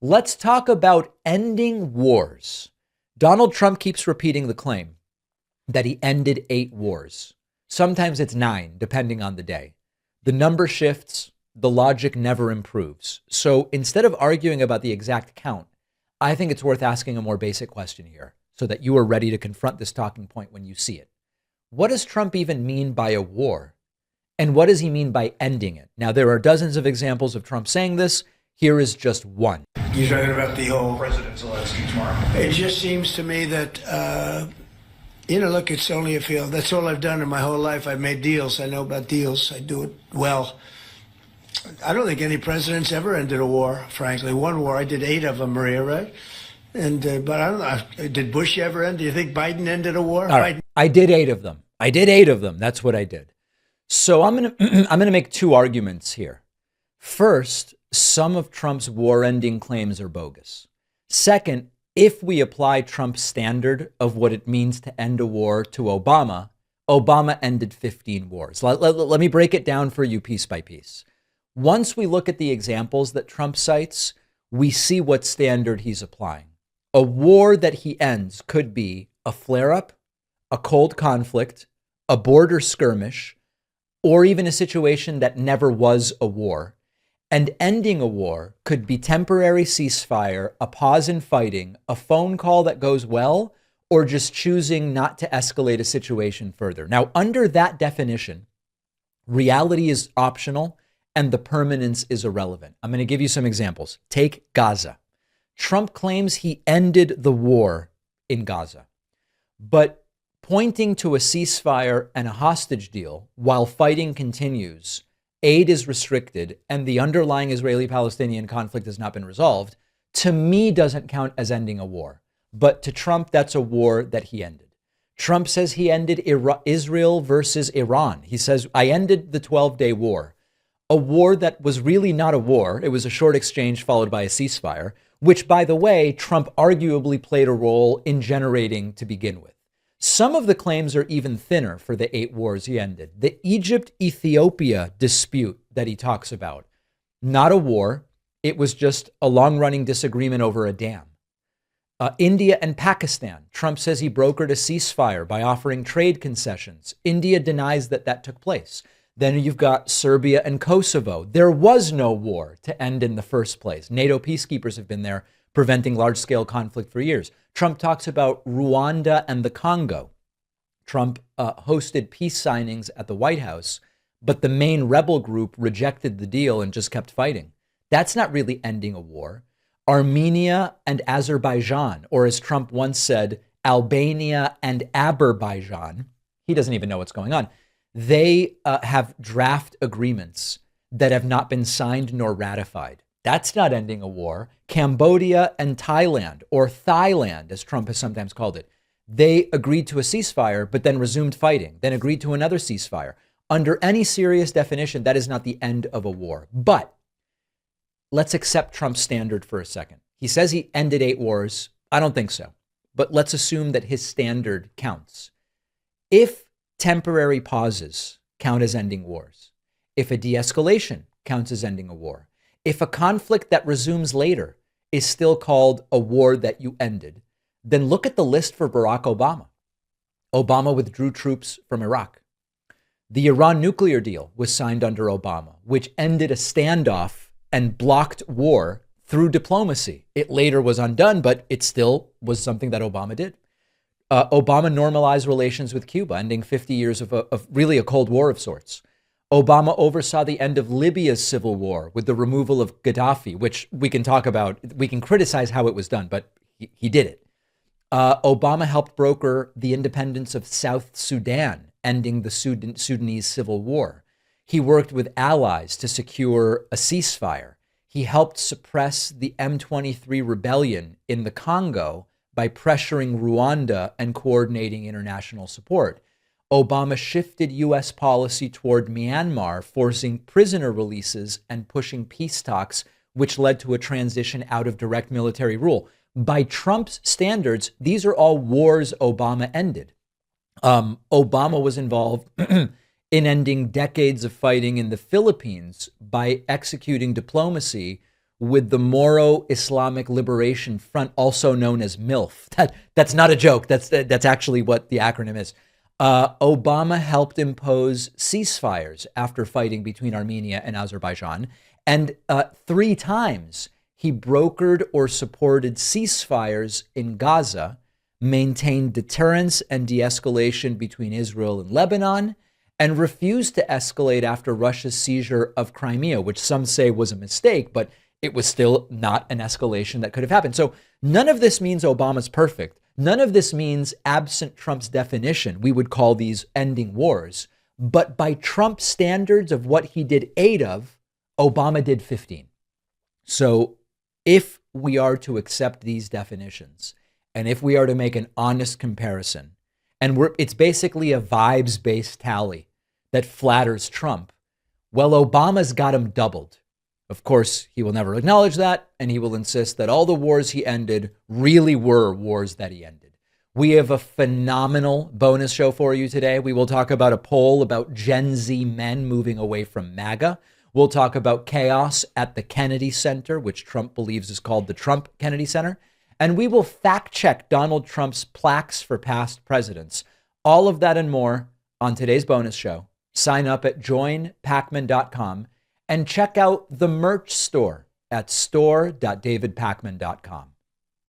Let's talk about ending wars. Donald Trump keeps repeating the claim that he ended 8 wars. Sometimes it's 9, depending on the day. The number shifts, the logic never improves. So instead of arguing about the exact count, I think it's worth asking a more basic question here so that you are ready to confront this talking point when you see it. What does Trump even mean by a war? And what does he mean by ending it? Now, there are dozens of examples of Trump saying this. Here is just one. You're talking about the whole President Zelensky tomorrow. It just seems to me that, look, it's only a field. That's all I've done in my whole life. I've made deals. I know about deals. I do it well. I don't think any president's ever ended a war, frankly. One war, I did 8 of them, Maria, right? And but I don't know. Did Bush ever end? Do you think Biden ended a war? All right. I did 8 of them. I did 8 of them. That's what I did. So I'm gonna make 2 arguments here. First, some of Trump's war-ending claims are bogus. Second, if we apply Trump's standard of what it means to end a war to Obama, Obama ended 15 wars. Let me break it down for you piece by piece. Once we look at the examples that Trump cites, we see what standard he's applying. A war that he ends could be a flare-up, a cold conflict, a border skirmish, or even a situation that never was a war. And ending a war could be temporary ceasefire, a pause in fighting, a phone call that goes well, or just choosing not to escalate a situation further. Now, under that definition, reality is optional and the permanence is irrelevant. I'm going to give you some examples. Take Gaza. Trump claims he ended the war in Gaza, but pointing to a ceasefire and a hostage deal while fighting continues, aid is restricted, and the underlying Israeli-Palestinian conflict has not been resolved, to me doesn't count as ending a war. But to Trump, that's a war that he ended. Trump says he ended Israel versus Iran. He says, I ended the 12-day war, a war that was really not a war. It was a short exchange followed by a ceasefire, which, by the way, Trump arguably played a role in generating to begin with. Some of the claims are even thinner for the 8 wars he ended. The Egypt-Ethiopia dispute that he talks about, not a war. It was just a long-running disagreement over a dam. India and Pakistan. Trump says he brokered a ceasefire by offering trade concessions. India denies that that took place. Then you've got Serbia and Kosovo. There was no war to end in the first place. NATO peacekeepers have been there preventing large-scale conflict for years. Trump talks about Rwanda and the Congo. Trump hosted peace signings at the White House, but the main rebel group rejected the deal and just kept fighting. That's not really ending a war. Armenia and Azerbaijan, or as Trump once said, Albania and Azerbaijan, he doesn't even know what's going on. They have draft agreements that have not been signed nor ratified. That's not ending a war. Cambodia and Thailand, or Thailand, as Trump has sometimes called it, they agreed to a ceasefire, but then resumed fighting, then agreed to another ceasefire. Under any serious definition, that is not the end of a war. But let's accept Trump's standard for a second. He says he ended 8 wars. I don't think so. But let's assume that his standard counts. If temporary pauses count as ending wars, if a de-escalation counts as ending a war, if a conflict that resumes later is still called a war that you ended, then look at the list for Barack Obama. Obama withdrew troops from Iraq. The Iran nuclear deal was signed under Obama, which ended a standoff and blocked war through diplomacy. It later was undone, but it still was something that Obama did. Obama normalized relations with Cuba, ending 50 years of really a Cold War of sorts. Obama oversaw the end of Libya's civil war with the removal of Gaddafi, which we can talk about. We can criticize how it was done, but he did it. Obama helped broker the independence of South Sudan, ending the Sudanese civil war. He worked with allies to secure a ceasefire. He helped suppress the M23 rebellion in the Congo by pressuring Rwanda and coordinating international support. Obama shifted U.S. policy toward Myanmar, forcing prisoner releases and pushing peace talks, which led to a transition out of direct military rule. By Trump's standards, these are all wars Obama ended. Obama was involved in ending decades of fighting in the Philippines by executing diplomacy with the Moro Islamic Liberation Front, also known as MILF. That's not a joke. That's actually what the acronym is. Obama helped impose ceasefires after fighting between Armenia and Azerbaijan. And 3 times he brokered or supported ceasefires in Gaza, maintained deterrence and de-escalation between Israel and Lebanon, and refused to escalate after Russia's seizure of Crimea, which some say was a mistake, but it was still not an escalation that could have happened. So none of this means Obama's perfect. None of this means, absent Trump's definition, we would call these ending wars. But by Trump's standards of what he did 8 of, Obama did 15. So if we are to accept these definitions, and if we are to make an honest comparison, and it's basically a vibes-based tally that flatters Trump, well, Obama's got him doubled. Of course, he will never acknowledge that, and he will insist that all the wars he ended really were wars that he ended. We have a phenomenal bonus show for you today. We will talk about a poll about Gen Z men moving away from MAGA. We'll talk about chaos at the Kennedy Center, which Trump believes is called the Trump Kennedy Center. And we will fact check Donald Trump's plaques for past presidents. All of that and more on today's bonus show. Sign up at joinpakman.com and check out the merch store at store.davidpakman.com.